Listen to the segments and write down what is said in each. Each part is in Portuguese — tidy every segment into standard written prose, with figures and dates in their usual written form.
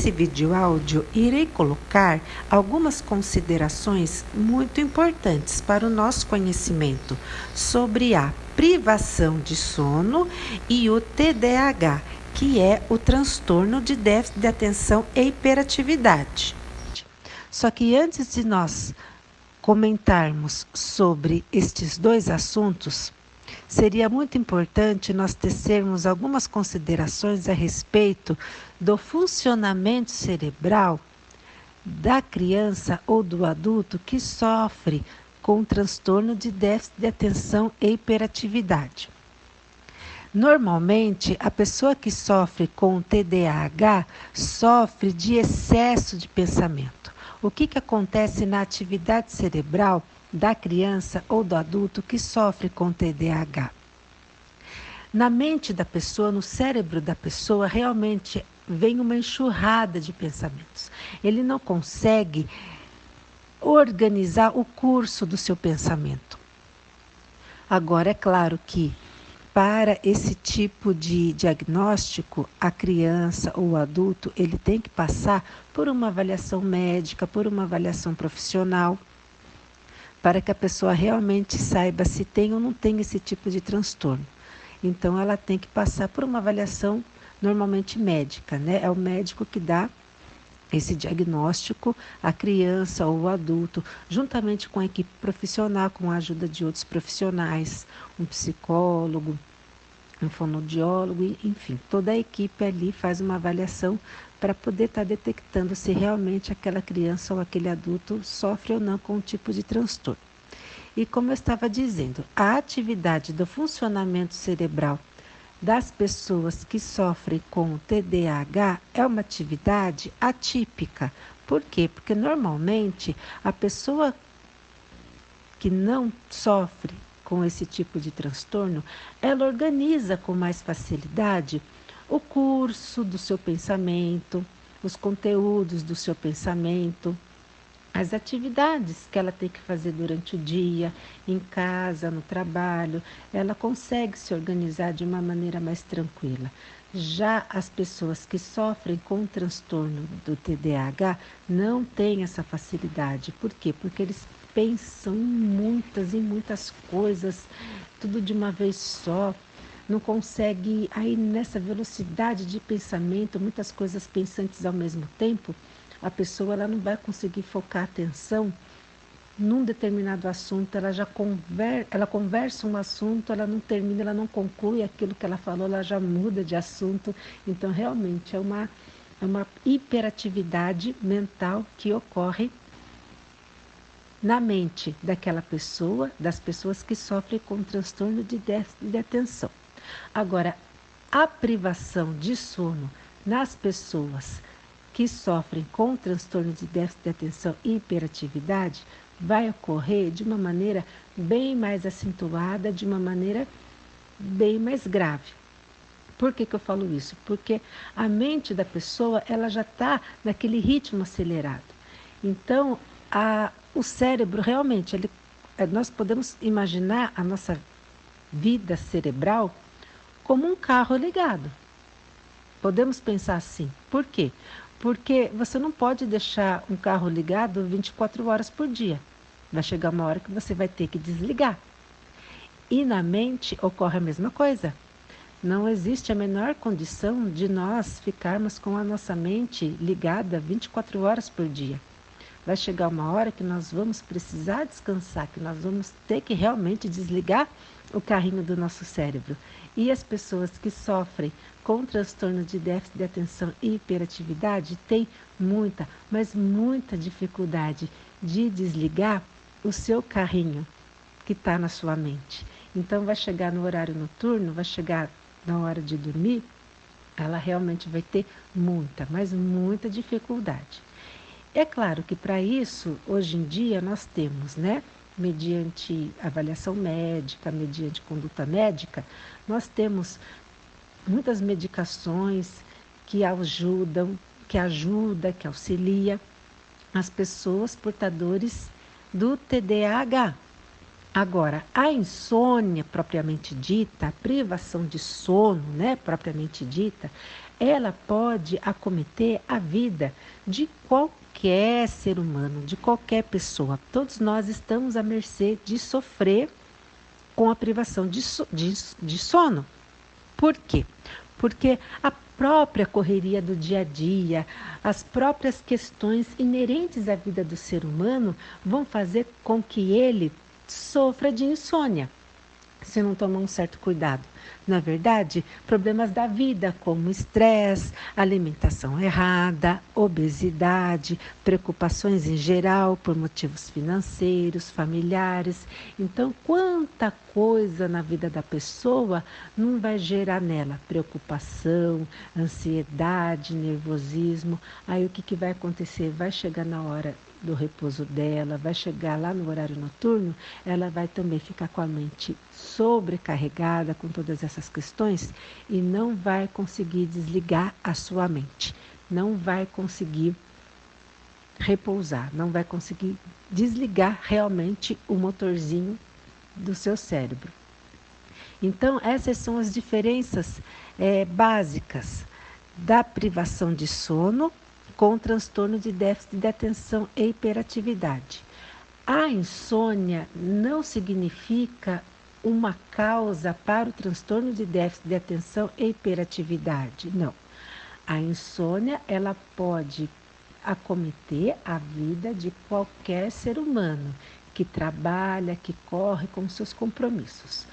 Nesse vídeo áudio, irei colocar algumas considerações muito importantes para o nosso conhecimento sobre a privação de sono e o TDAH, que é o transtorno de déficit de atenção e hiperatividade. Só que antes de nós comentarmos sobre estes dois assuntos, seria muito importante nós tecermos algumas considerações a respeito do funcionamento cerebral da criança ou do adulto que sofre com transtorno de déficit de atenção e hiperatividade. Normalmente, a pessoa que sofre com TDAH sofre de excesso de pensamento. O que acontece na atividade cerebral da criança ou do adulto que sofre com TDAH? Na mente da pessoa, no cérebro da pessoa, realmente vem uma enxurrada de pensamentos. Ele não consegue organizar o curso do seu pensamento. Agora, é claro que para esse tipo de diagnóstico, a criança ou o adulto, ele tem que passar por uma avaliação médica, por uma avaliação profissional, para que a pessoa realmente saiba se tem ou não tem esse tipo de transtorno. Então, ela tem que passar por uma avaliação normalmente médica, né? É o médico que dá esse diagnóstico à criança ou ao adulto, juntamente com a equipe profissional, com a ajuda de outros profissionais, um psicólogo, um fonoaudiólogo, enfim, toda a equipe ali faz uma avaliação para poder estar detectando se realmente aquela criança ou aquele adulto sofre ou não com um tipo de transtorno. E como eu estava dizendo, a atividade do funcionamento cerebral das pessoas que sofrem com TDAH é uma atividade atípica. Por quê? Porque normalmente a pessoa que não sofre com esse tipo de transtorno, ela organiza com mais facilidade o curso do seu pensamento, os conteúdos do seu pensamento, as atividades que ela tem que fazer durante o dia, em casa, no trabalho, ela consegue se organizar de uma maneira mais tranquila. Já as pessoas que sofrem com o transtorno do TDAH não têm essa facilidade. Por quê? Porque eles pensam em muitas coisas, tudo de uma vez só. Não consegue, aí nessa velocidade de pensamento, muitas coisas pensantes ao mesmo tempo, a pessoa ela não vai conseguir focar a atenção num determinado assunto, ela conversa um assunto, ela não termina, ela não conclui aquilo que ela falou, ela já muda de assunto. Então, realmente, é uma hiperatividade mental que ocorre na mente daquela pessoa, das pessoas que sofrem com transtorno de déficit de atenção. Agora, a privação de sono nas pessoas que sofrem com transtorno de déficit de atenção e hiperatividade vai ocorrer de uma maneira bem mais acentuada, de uma maneira bem mais grave. Por que eu falo isso? Porque a mente da pessoa ela já está naquele ritmo acelerado. Então, o cérebro realmente, nós podemos imaginar a nossa vida cerebral como um carro ligado. Podemos pensar assim. Por quê? Porque você não pode deixar um carro ligado 24 horas por dia. Vai chegar uma hora que você vai ter que desligar. E na mente ocorre a mesma coisa. Não existe a menor condição de nós ficarmos com a nossa mente ligada 24 horas por dia. Vai chegar uma hora que nós vamos precisar descansar, que nós vamos ter que realmente desligar o carrinho do nosso cérebro. E as pessoas que sofrem com transtorno de déficit de atenção e hiperatividade têm muita, mas muita dificuldade de desligar o seu carrinho que está na sua mente. Então vai chegar no horário noturno, vai chegar na hora de dormir, ela realmente vai ter muita, mas muita dificuldade. É claro que para isso, hoje em dia, nós temos, né? Mediante avaliação médica, mediante conduta médica, nós temos muitas medicações que ajudam, que auxilia as pessoas portadores do TDAH. Agora, a insônia propriamente dita, a privação de sono, né, propriamente dita, ela pode acometer a vida de qualquer ser humano, de qualquer pessoa. Todos nós estamos à mercê de sofrer com a privação de sono. Por quê? Porque a própria correria do dia a dia, as próprias questões inerentes à vida do ser humano vão fazer com que ele sofra de insônia, se não tomar um certo cuidado. Na verdade, problemas da vida como estresse, alimentação errada, obesidade, preocupações em geral por motivos financeiros, familiares. Então, quanta coisa na vida da pessoa não vai gerar nela preocupação, ansiedade, nervosismo. Aí o que vai acontecer? Vai chegar na hora do repouso dela, vai chegar lá no horário noturno, ela vai também ficar com a mente sobrecarregada com todas essas questões e não vai conseguir desligar a sua mente, não vai conseguir repousar, não vai conseguir desligar realmente o motorzinho do seu cérebro. Então, essas são as diferenças básicas da privação de sono com transtorno de déficit de atenção e hiperatividade. A insônia não significa uma causa para o transtorno de déficit de atenção e hiperatividade, não. A insônia, ela pode acometer a vida de qualquer ser humano que trabalha, que corre com seus compromissos.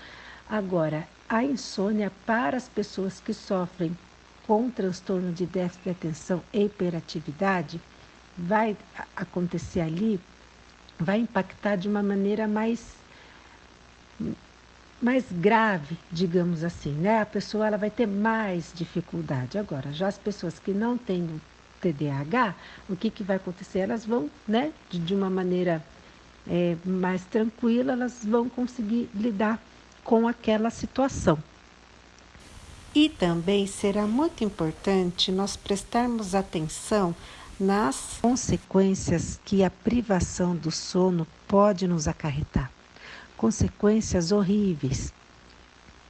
Agora, a insônia para as pessoas que sofrem com transtorno de déficit de atenção e hiperatividade, vai acontecer ali, vai impactar de uma maneira mais grave, digamos assim, né? A pessoa ela vai ter mais dificuldade. Agora, já as pessoas que não têm o TDAH, o que vai acontecer? Elas vão, né, de uma maneira mais tranquila, elas vão conseguir lidar com aquela situação. E também será muito importante nós prestarmos atenção nas consequências que a privação do sono pode nos acarretar. Consequências horríveis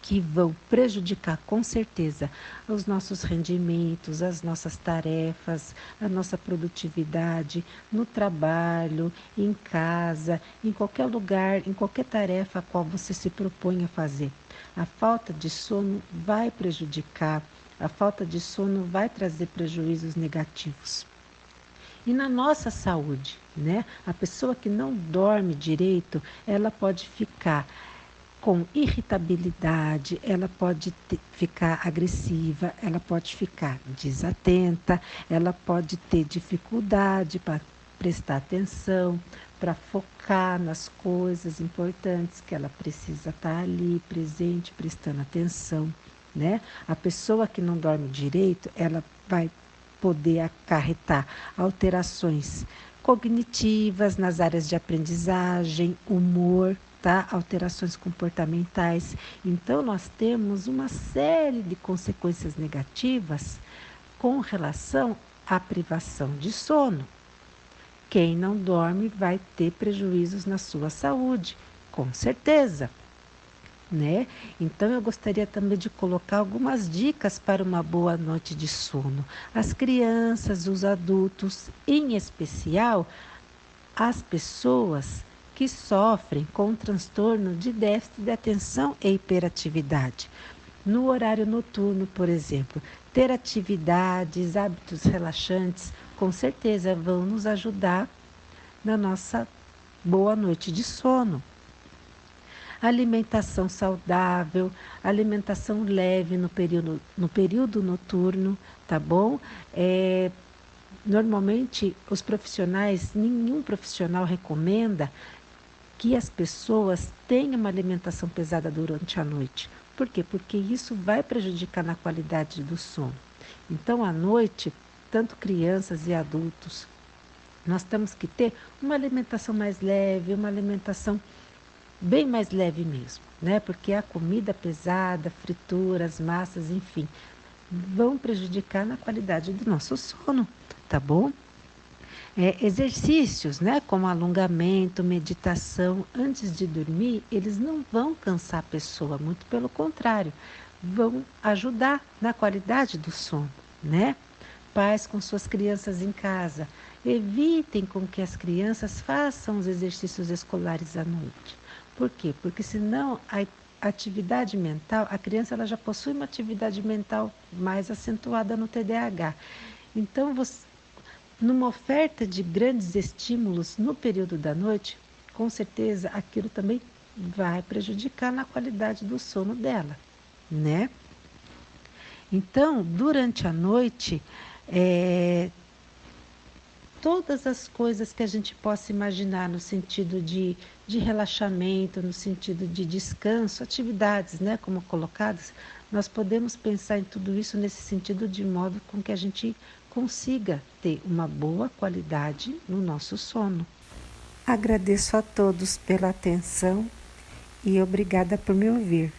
que vão prejudicar com certeza os nossos rendimentos, as nossas tarefas, a nossa produtividade no trabalho, em casa, em qualquer lugar, em qualquer tarefa a qual você se propõe a fazer. A falta de sono vai prejudicar, a falta de sono vai trazer prejuízos negativos. E na nossa saúde, né? A pessoa que não dorme direito, ela pode ficar com irritabilidade, ela pode ficar agressiva, ela pode ficar desatenta, ela pode ter dificuldade para prestar atenção, para focar nas coisas importantes que ela precisa estar ali presente, prestando atenção, né? A pessoa que não dorme direito, ela vai poder acarretar alterações cognitivas nas áreas de aprendizagem, humor, tá? Alterações comportamentais. Então, nós temos uma série de consequências negativas com relação à privação de sono. Quem não dorme vai ter prejuízos na sua saúde, com certeza. Né? Então eu gostaria também de colocar algumas dicas para uma boa noite de sono. As crianças, os adultos, em especial as pessoas que sofrem com transtorno de déficit de atenção e hiperatividade. No horário noturno, por exemplo, ter atividades, hábitos relaxantes, com certeza vão nos ajudar na nossa boa noite de sono. Alimentação saudável, alimentação leve no período noturno, tá bom? Normalmente, os profissionais, nenhum profissional recomenda que as pessoas tenham uma alimentação pesada durante a noite. Por quê? Porque isso vai prejudicar na qualidade do sono. Então, à noite, tanto crianças e adultos, nós temos que ter uma alimentação mais leve, uma alimentação bem mais leve mesmo, né? Porque a comida pesada, frituras, massas, enfim, vão prejudicar na qualidade do nosso sono, tá bom? Exercícios, né? Como alongamento, meditação, antes de dormir, eles não vão cansar a pessoa, muito pelo contrário, vão ajudar na qualidade do sono. né? Pais com suas crianças em casa, evitem com que as crianças façam os exercícios escolares à noite. Por quê? Porque senão a atividade mental, a criança ela já possui uma atividade mental mais acentuada no TDAH. Então, numa oferta de grandes estímulos no período da noite, com certeza aquilo também vai prejudicar na qualidade do sono dela, né? Então, durante a noite, todas as coisas que a gente possa imaginar no sentido de relaxamento, no sentido de descanso, atividades, né, como colocadas, nós podemos pensar em tudo isso nesse sentido de modo com que a gente consiga ter uma boa qualidade no nosso sono. Agradeço a todos pela atenção e obrigada por me ouvir.